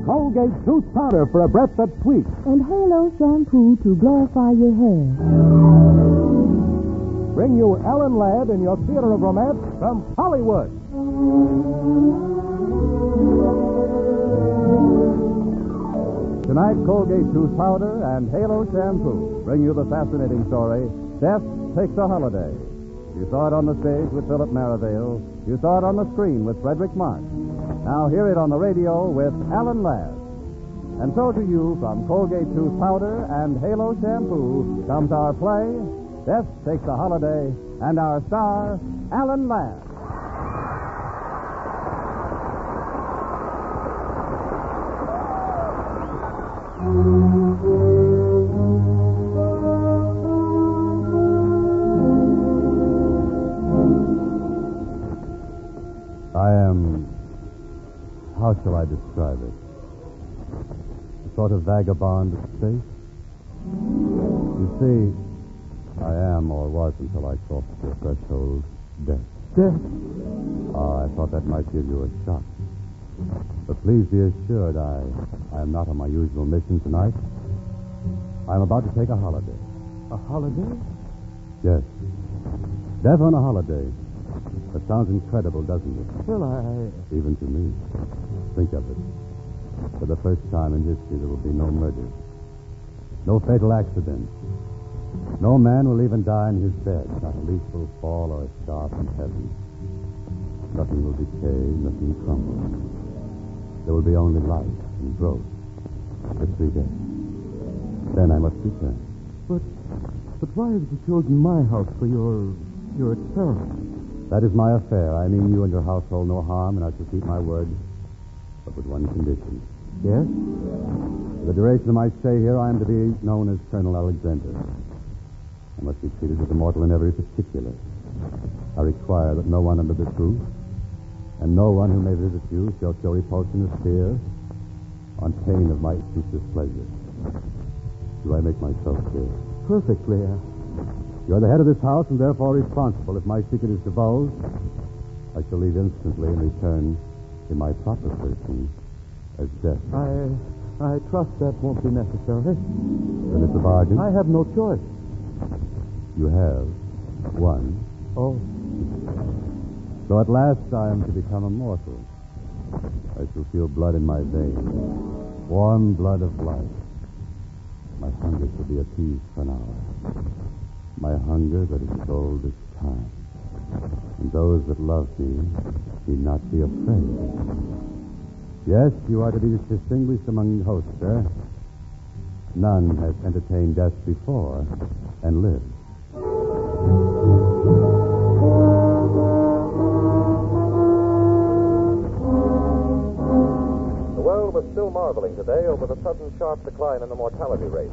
Colgate Tooth Powder for a breath that's sweet. And Halo Shampoo to glorify your hair. Bring you Ellen Ladd in your theater of romance from Hollywood. Tonight, Colgate Tooth Powder and Halo Shampoo bring you the fascinating story, Death Takes a Holiday. You saw it on the stage with Philip Merivale. You saw it on the screen with Frederick March. Now hear it on the radio with Ellen Ladd. And so to you, from Colgate Tooth Powder and Halo Shampoo, comes our play, Death Takes a Holiday, and our star, Ellen Ladd. I am... how shall I describe it? A sort of vagabond of space? You see, I am, or was until I crossed your threshold, death. Death? I thought that might give you a shock. But please be assured, I am not on my usual mission tonight. I'm about to take a holiday. A holiday? Yes. Death on a holiday. That sounds incredible, doesn't it? Well, Even to me. Think of it. For the first time in history, there will be no murder. No fatal accident. No man will even die in his bed. Not a leaf will fall or a star from heaven. Nothing will decay, nothing crumble. There will be only life and growth for 3 days. Then I must return. But why have you chosen my house for your experiment? That is my affair. I mean you and your household no harm, and I shall keep my word, but with one condition. Yes? For the duration of my stay here, I am to be known as Colonel Alexander. I must be treated as a mortal in every particular. I require that no one under this roof, and no one who may visit you, shall show repulsion or fear, on pain of my displeasure. Do I make myself clear? Perfectly. You're the head of this house and therefore responsible. If my secret is divulged, I shall leave instantly and return in my proper person as death. I trust that won't be necessary. Then it's a bargain? I have no choice. You have one. Oh. So at last I am to become immortal. I shall feel blood in my veins, warm blood of life. My hunger shall be appeased for an hour. My hunger that is as old as time. And those that love me need not be afraid. Yes, you are to be distinguished among hosts, sir. None has entertained death before and lived. The world was still marveling today over the sudden sharp decline in the mortality rate.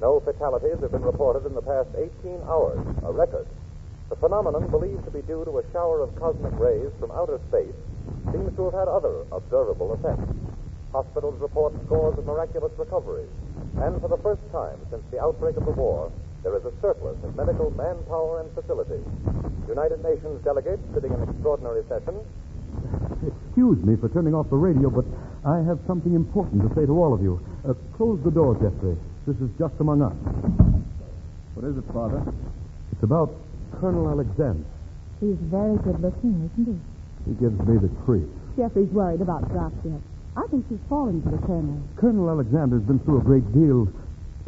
No fatalities have been reported in the past 18 hours, a record. The phenomenon, believed to be due to a shower of cosmic rays from outer space, seems to have had other observable effects. Hospitals report scores of miraculous recoveries. And for the first time since the outbreak of the war, there is a surplus of medical manpower and facilities. United Nations delegates sitting in extraordinary session. Excuse me for turning off the radio, but I have something important to say to all of you. Close the door, Jeffrey. This is just among us. What is it, Father? It's about Colonel Alexander. He's very good looking, isn't he? He gives me the creep. Jeffrey's worried about Dropsick. I think she's falling for the Colonel. Colonel Alexander's been through a great deal.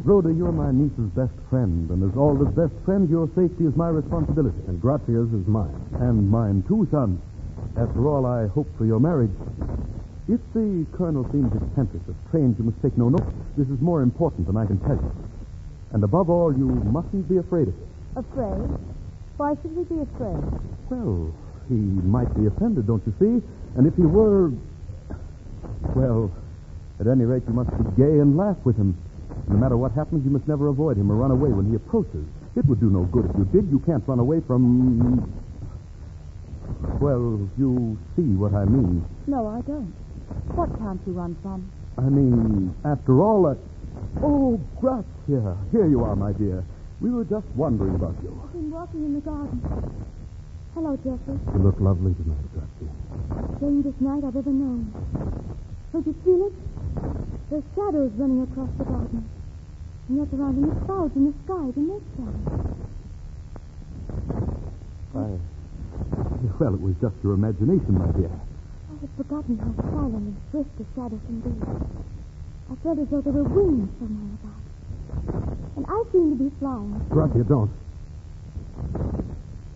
Rhoda, you're my niece's best friend, and as Alda's best friend, your safety is my responsibility. And Grazia's is mine. And mine, too, son. After all, I hope for your marriage. If the Colonel seems eccentric or strange, you must take no note. This is more important than I can tell you. And above all, you mustn't be afraid of him. Afraid? Why should we be afraid? Well, he might be offended, don't you see? And if he were... well, at any rate, you must be gay and laugh with him. No matter what happens, you must never avoid him or run away when he approaches. It would do no good if you did. You can't run away from... well, you see what I mean. No, I don't. What can't you run from? I mean, after all, Oh, Grazia. Here you are, my dear. We were just wondering about you. I've been walking in the garden. Hello, Jeffrey. You look lovely tonight, Grazia. strangest night I've ever known. Don't you feel it? There's shadows running across the garden. And yet surrounding the clouds in the sky to make shadows. Well, it was just your imagination, my dear. I had forgotten how silent and swift the shadows can be. I felt as though there were wings somewhere about. And I seemed to be flying. Gracia, don't.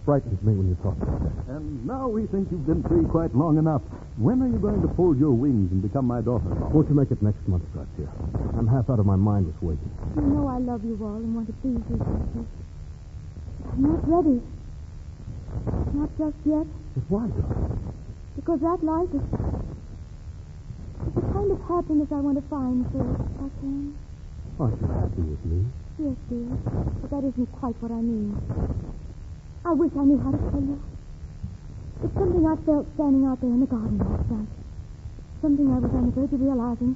Frightens me when you talk like that. And now we think you've been free quite long enough. When are you going to fold your wings and become my daughter-in-law? Won't you make it next month, Gracia? I'm half out of my mind this week. You know I love you all and want to please you, Gracie. I'm not ready. Not just yet. But why, darling? Because that life is the kind of happiness I want to find first, if I can. Aren't you happy with me? Yes, dear. But that isn't quite what I mean. I wish I knew how to tell you. It's something I felt standing out there in the garden last night. Something I was on the verge of realizing.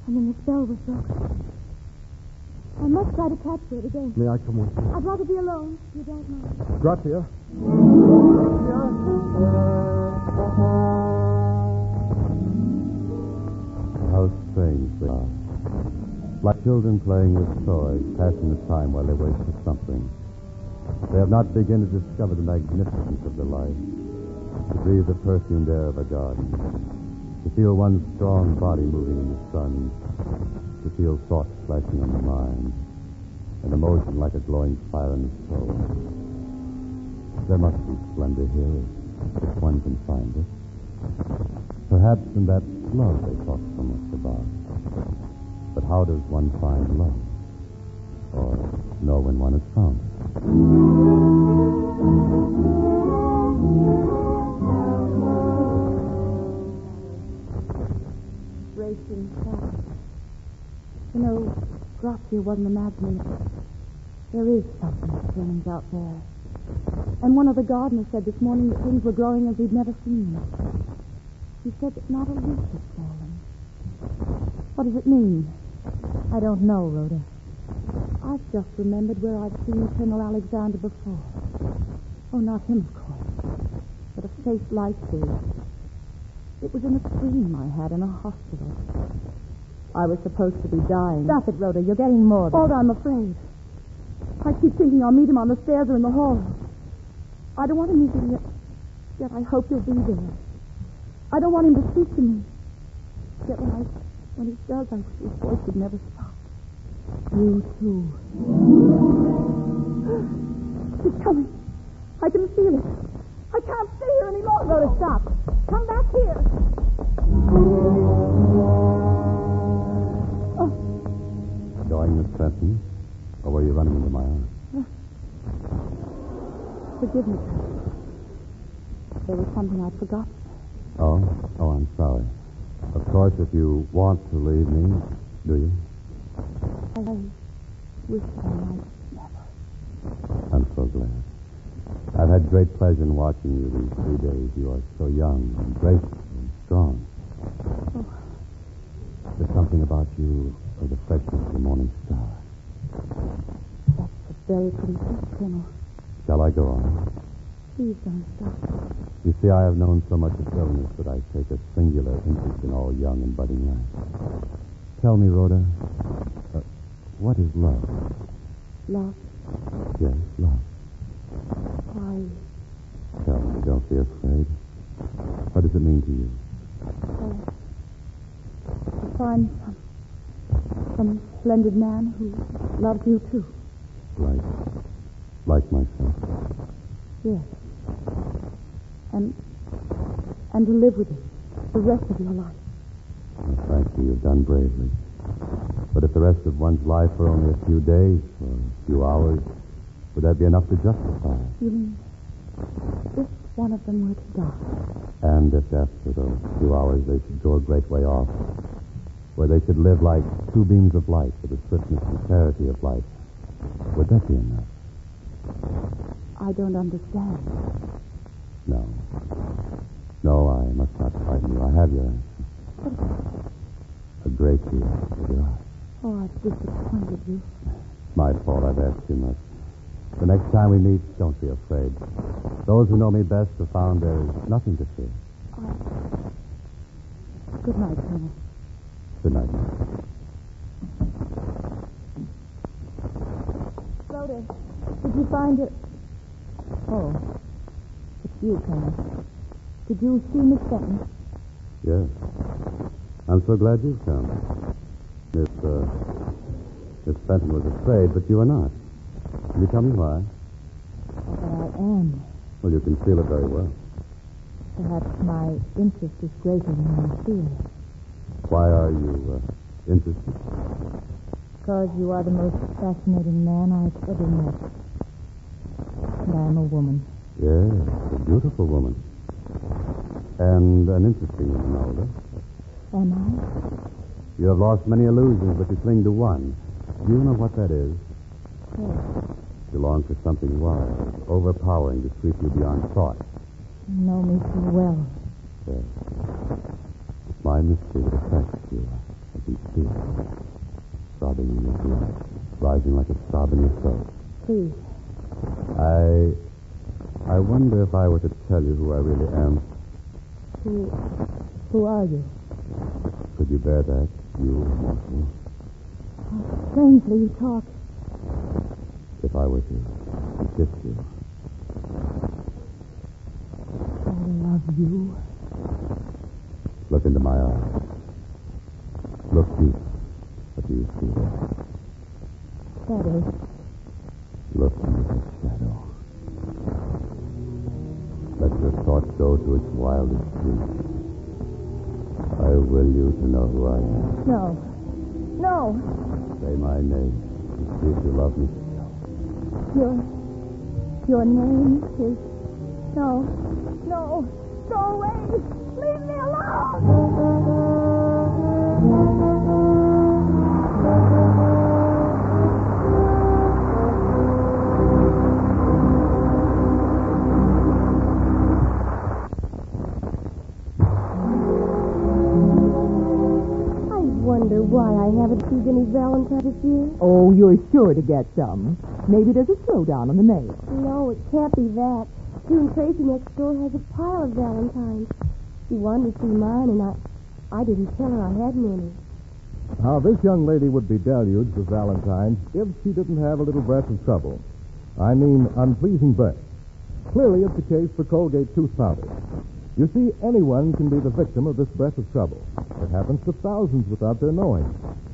And then the spell was broken. I must try to capture it again. May I come with you? I'd rather be alone, if you don't mind. Gracia? How strange they are. Like children playing with toys, passing the time while they wait for something. They have not begun to discover the magnificence of their life, to breathe the perfumed air of a garden, to feel one's strong body moving in the sun, to feel thoughts flashing on the mind, and emotion like a glowing fire in the soul. There must be splendor here if one can find it. Perhaps in that love they talk so much about. But how does one find love? Or know when one has found it? Racing fast. You know, Gracia wasn't imagining it. There is something strange out there. And one of the gardeners said this morning that things were growing as we'd never seen them. He said that not a leaf had fallen. What does it mean? I don't know, Rhoda. I've just remembered where I've seen Colonel Alexander before. Oh, not him, of course, but a face like his. It was in a dream I had in a hospital. I was supposed to be dying. Stop it, Rhoda. You're getting morbid. Oh, I'm afraid. I keep thinking I'll meet him on the stairs or in the hall. I don't want to meet him yet I hope he'll be there. I don't want him to speak to me. Yet when he does, I wish his voice would never stop. You too. He's coming. I can feel it. I can't stay here anymore. Rhoda, stop. Come back here. Enjoying the sentence? Or were you running into my arms? Forgive me. There was something I'd forgotten. Oh, I'm sorry. Of course, if you want to leave me, do you? I wish I might never. I'm so glad. I've had great pleasure in watching you these 3 days. You are so young and graceful and strong. Oh. There's something about you of the freshness of the morning star. That's a very pretty thing, Colonel. Shall I go on? Please don't stop. You see, I have known so much of illness that I take a singular interest in all young and budding life. Tell me, Rhoda, what is love? Love? Yes, love. Tell me, don't be afraid. What does it mean to you? To find some splendid man who loves you too. Like myself? Yes. And to live with you the rest of your life. Well, thank you. You've done bravely. But if the rest of one's life were only a few days or a few hours, would that be enough to justify it? You mean if one of them were to die? And if after those few hours they should go a great way off, where they should live like two beams of light with the swiftness and clarity of light, would that be enough? I don't understand. No, I must not frighten you. I have your answer. A great deal of your eyes. Oh, I've disappointed you. My fault. I've asked too much. The next time we meet, don't be afraid. Those who know me best have found there's nothing to fear. Good night, Colonel. Good night. Rhoda, did you find it? Oh, it's you, Colonel. Did you see Miss Fenton? Yes. I'm so glad you've come. Miss Fenton was afraid, but you are not. Can you tell me why? But I am. Well, you conceal it very well. Perhaps my interest is greater than my fear. Why are you interested? Because you are the most fascinating man I've ever met. And I am a woman. Yes, a beautiful woman. And an interesting woman, Alda. Am I? You have lost many illusions, but you cling to one. Do you know what that is? Yes. You long for something wild, overpowering, to sweep you beyond thought. You know me so well. Yes. It's my mystery that affects you. I can feel it. Throbbing in your blood, rising like a sob in your throat. Please. I wonder if I were to tell you who I really am. Who are you? Could you bear that, you mortal? How strangely you talk. If I were to kiss you. I love you. Look into my eyes. Look deep. What do you see there? Shadows. Look into that shadow. Let your thought go to its wildest dreams. I will you to know who I am. No. No. Say my name and see if you love me still. Your name is... No. No. Go away. Leave me alone. Why I haven't received any Valentines this year? Oh, you're sure to get some. Maybe there's a slowdown on the mail. No, it can't be that. June Tracy next door has a pile of Valentines. She wanted to see mine, and I didn't tell her I hadn't any. Now, this young lady would be deluged with Valentines if she didn't have a little breath of trouble. I mean, unpleasing breath. Clearly, it's the case for Colgate tooth powder. You see, anyone can be the victim of this breath of trouble. It happens to thousands without their knowing.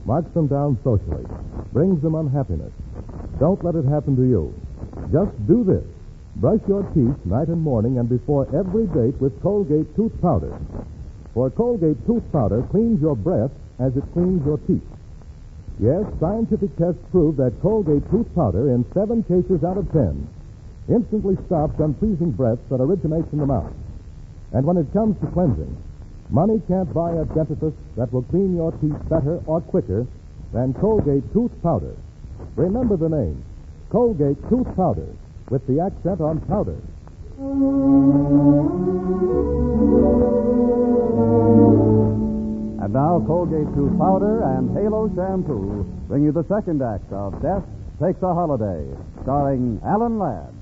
Marks them down socially. Brings them unhappiness. Don't let it happen to you. Just do this. Brush your teeth night and morning and before every date with Colgate tooth powder. For Colgate tooth powder cleans your breath as it cleans your teeth. Yes, scientific tests prove that Colgate tooth powder, in 7 cases out of 10, instantly stops unpleasing breath that originates in the mouth. And when it comes to cleansing, money can't buy a dentifrice that will clean your teeth better or quicker than Colgate tooth powder. Remember the name, Colgate tooth powder, with the accent on powder. And now Colgate tooth powder and Halo shampoo bring you the second act of Death Takes a Holiday, starring Alan Ladd.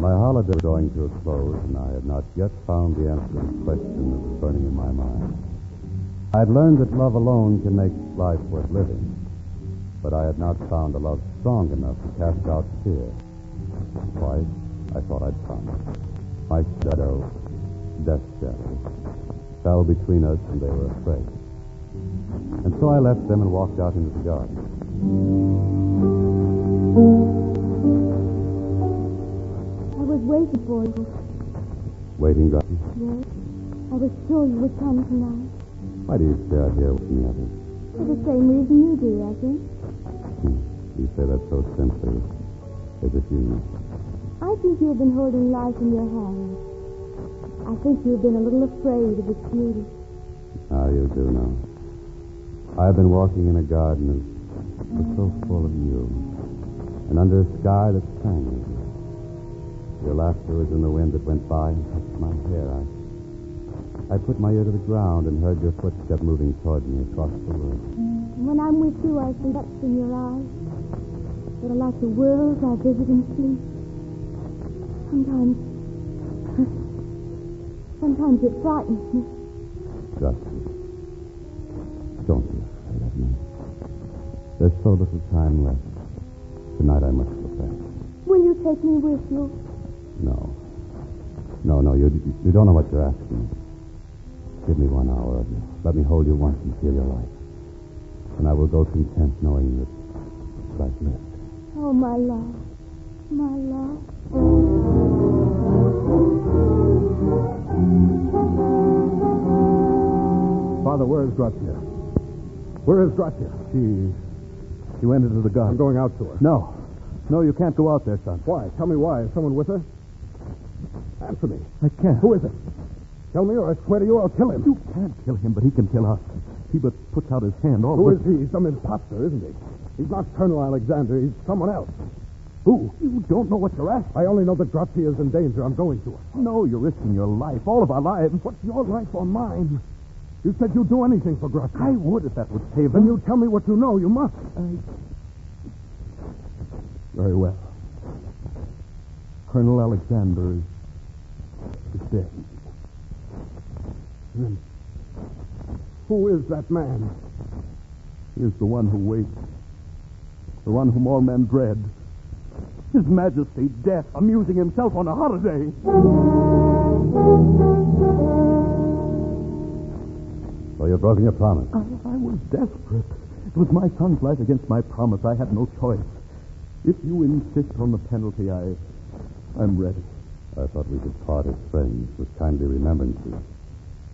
My holiday was drawing to a close, and I had not yet found the answer to the question that was burning in my mind. I had learned that love alone can make life worth living, but I had not found a love strong enough to cast out fear. Twice, I thought I'd found it. My shadow, death shadow, fell between us, and they were afraid. And so I left them and walked out into the garden. I was waiting for you. Waiting, Garden? Yes. I was sure you would come tonight. Why do you stay out here with me, others? For the same reason you do, I think. You say that so simply, as if you knew. I think you have been holding life in your hands. I think you have been a little afraid of its beauty. Now you do know. I've been walking in a garden that's so full of you, and under a sky that sang with you. Your laughter was in the wind that went by and touched my hair. I put my ear to the ground and heard your footstep moving toward me across the room. When I'm with you, I see depths in your eyes that are like the worlds I visit in sleep. Sometimes it frightens me. Justin, don't be afraid of me. There's so little time left. Tonight I must go back. Will you take me with you? No. No, you don't know what you're asking. Give me 1 hour of you. Let me hold you once and feel your life. And I will go content knowing that I've lived. Oh, my love. My love. Father, where is Grazia? Where is Grazia? She went into the garden. I'm going out to her. No, you can't go out there, son. Why? Tell me why. Is someone with her? Answer me. I can't. Who is it? Tell me, or I swear to you, I'll kill him. You can't kill him, but he can kill us. He but puts out his hand. Who is he? Some imposter, isn't he? He's not Colonel Alexander. He's someone else. Who? You don't know what you're asking. I only know that Grazia is in danger. I'm going to her. No, you're risking your life, all of our lives. What's your life or mine? You said you'd do anything for Grazia. I would if that would save Then him. you tell me what you know. You must. Very well. Colonel Alexander is dead. Then who is that man? He is the one who waits. The one whom all men dread. His Majesty, Death, amusing himself on a holiday. So you've broken your promise. I was desperate. It was my son's life against my promise. I had no choice. If you insist on the penalty, I'm ready. I thought we could part as friends with kindly remembrances.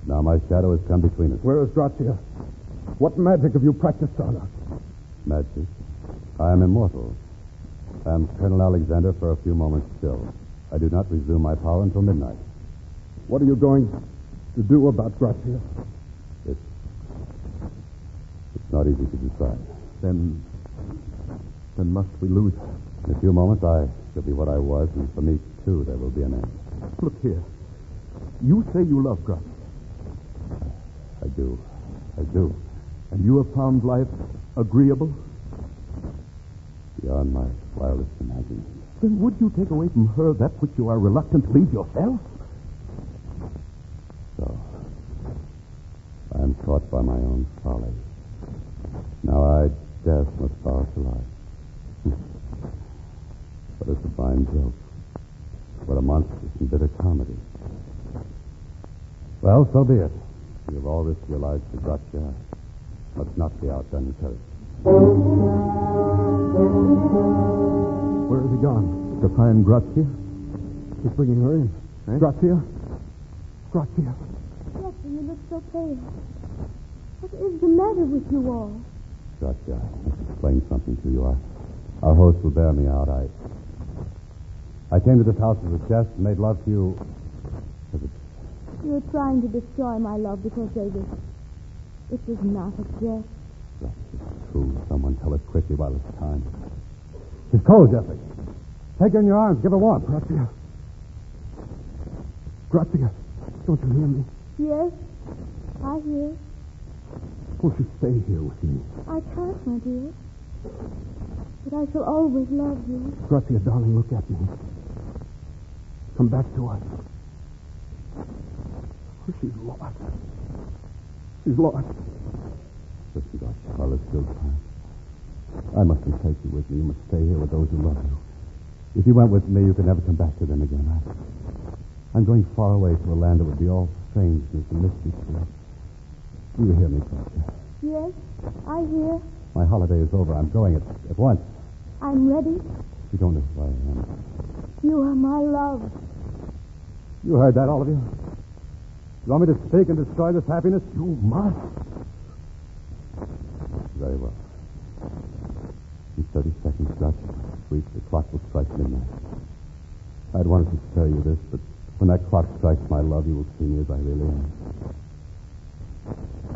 Now my shadow has come between us. Where is Grazia? What magic have you practiced on her? Magic. I am immortal. I am Colonel Alexander for a few moments still. I do not resume my power until midnight. What are you going to do about Grazia? It's not easy to decide. Then must we lose her? In a few moments, I shall be what I was, and for me, too, there will be an end. Look here. You say you love Grazia. I do. And you have found life agreeable? Beyond my wildest imagination. Then would you take away from her that which you are reluctant to leave yourself? So, I am caught by my own folly. Now I, Death, must vow to life. What a divine joke. What a monstrous and bitter comedy. Well, so be it. You have all risked your lives to Grazia. Let's not be outdone cursed. Where has he gone? To find Grazia? He's bringing her in. Eh? Grazia? Yes, you look so pale. What is the matter with you all? Grazia, let's explain something to you. Our host will bear me out. I came to this house as a jest and made love to you. You're trying to destroy my love because they wish. It was not a jest. It's true. Someone tell us quickly while it's time. She's cold, Jeffrey. Take her in your arms. Give her warmth. Grazia, don't you hear me? Yes, I hear. Won't you stay here with me? I can't, my dear. But I shall always love you. Grazia, darling, look at me. Come back to us. She's lost. Listen, Grazia, while there's still time. I mustn't take you with me. You must stay here with those who love you. If you went with me, you could never come back to them again. I'm going far away to a land that would be all strangeness and mystery to us. Do you hear me, Grazia? Yes, I hear. My holiday is over. I'm going at once. I'm ready. You don't know who I am. You are my love. You heard that, all of you? You want me to speak and destroy this happiness? You must. Very well. In 30 seconds, Grazia, sweet, the clock will strike midnight. I'd wanted to spare you this, but when that clock strikes, my love, you will see me as I really am.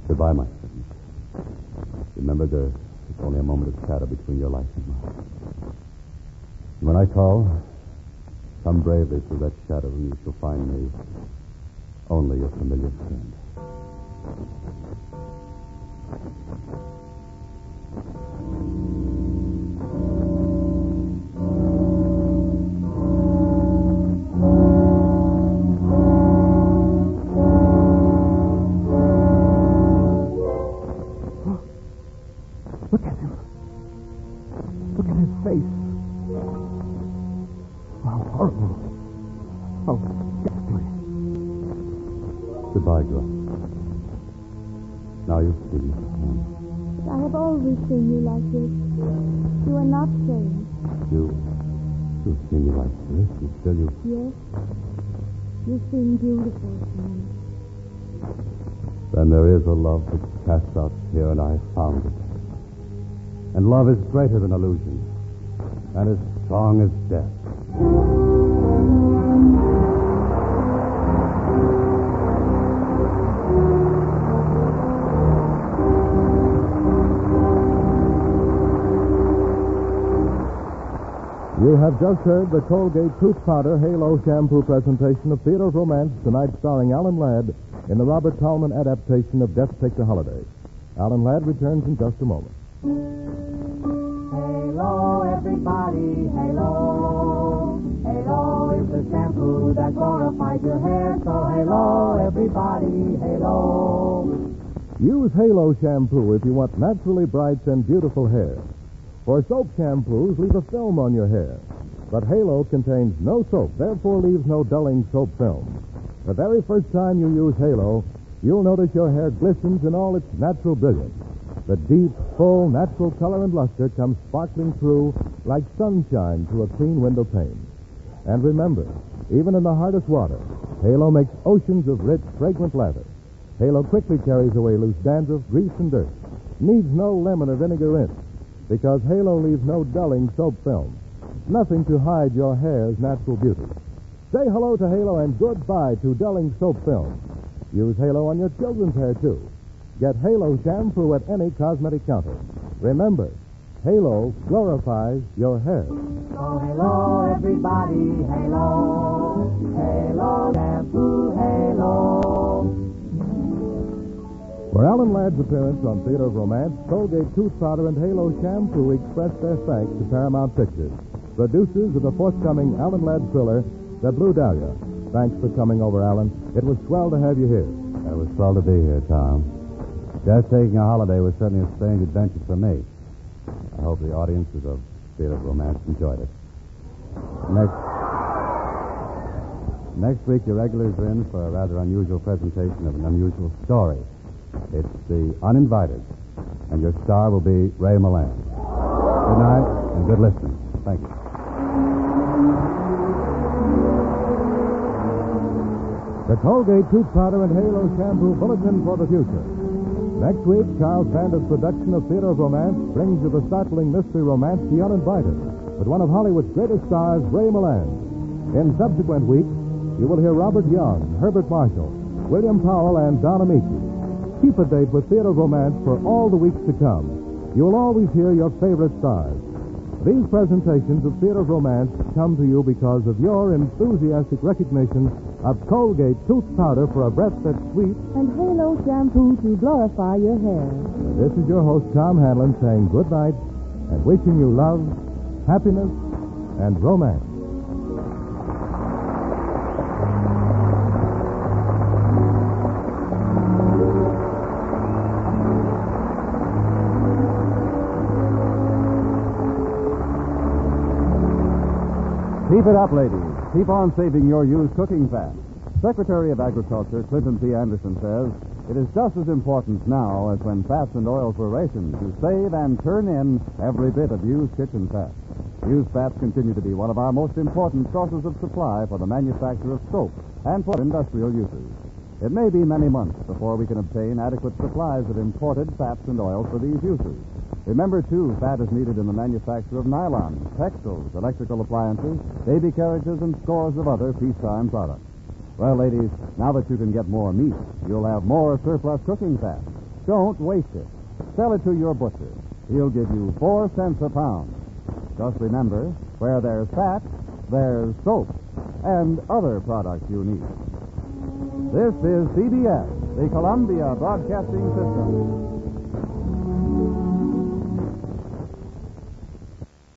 Goodbye, my friend. Remember, there's only a moment of shadow between your life and mine. And when I call, come bravely through that shadow, and you shall find me only a familiar friend. Look at him. Look at his face. How horrible. How ghastly. Goodbye, girl. Now you see me. I have always seen you like this. You are not changed. You see me like this, and still you... Yes. You seem beautiful to me. Then there is a love that casts out fear, and I found it. And love is greater than illusion, and as strong as death. You have just heard the Colgate Tooth Powder Halo Shampoo presentation of Theater of Romance, tonight starring Alan Ladd in the Robert Tallman adaptation of Death Takes a Holiday. Alan Ladd returns in just a moment. Halo, everybody, halo. Halo is the shampoo that glorifies your hair. So halo, everybody, halo. Use Halo Shampoo if you want naturally bright and beautiful hair. For soap shampoos, leave a film on your hair. But Halo contains no soap, therefore leaves no dulling soap film. The very first time you use Halo, you'll notice your hair glistens in all its natural brilliance. The deep, full, natural color and luster comes sparkling through like sunshine through a clean window pane. And remember, even in the hardest water, Halo makes oceans of rich, fragrant lather. Halo quickly carries away loose dandruff, grease, and dirt. Needs no lemon or vinegar rinse, because Halo leaves no dulling soap film. Nothing to hide your hair's natural beauty. Say hello to Halo and goodbye to dulling soap film. Use Halo on your children's hair, too. Get Halo shampoo at any cosmetic counter. Remember, Halo glorifies your hair. So halo, everybody, halo. Halo shampoo, halo. For Alan Ladd's appearance on Theater of Romance, Colgate Tooth Powder and Halo Shampoo express their thanks to Paramount Pictures, producers of the forthcoming Alan Ladd thriller, The Blue Dahlia. Thanks for coming over, Alan. It was swell to have you here. It was swell to be here, Tom. Just taking a holiday was certainly a strange adventure for me. I hope the audiences of Theater of Romance enjoyed it. Next week, your regulars are in for a rather unusual presentation of an unusual story. It's The Uninvited, and your star will be Ray Milland. Good night, and good listening. Thank you. The Colgate Tooth Powder and Halo Shampoo Bulletin for the Future. Next week, Charles Vander's production of Theater of Romance brings you the startling mystery romance, The Uninvited, with one of Hollywood's greatest stars, Ray Milland. In subsequent weeks, you will hear Robert Young, Herbert Marshall, William Powell, and Don Amici. Keep a date with Theater of Romance for all the weeks to come. You will always hear your favorite stars. These presentations of Theater of Romance come to you because of your enthusiastic recognition of Colgate Tooth Powder for a breath that's sweet, And Halo Shampoo to glorify your hair. This is your host, Tom Hanlon, saying good night and wishing you love, happiness, and romance. Keep it up, ladies. Keep on saving your used cooking fat. Secretary of Agriculture Clinton P. Anderson says it is just as important now as when fats and oils were rationed to save and turn in every bit of used kitchen fat. Used fats continue to be one of our most important sources of supply for the manufacture of soap and for industrial uses. It may be many months before we can obtain adequate supplies of imported fats and oils for these uses. Remember, too, fat is needed in the manufacture of nylon, textiles, electrical appliances, baby carriages, and scores of other peacetime products. Well, ladies, now that you can get more meat, you'll have more surplus cooking fat. Don't waste it. Sell it to your butcher. He'll give you 4 cents a pound. Just remember, where there's fat, there's soap, and other products you need. This is CBS, the Columbia Broadcasting System.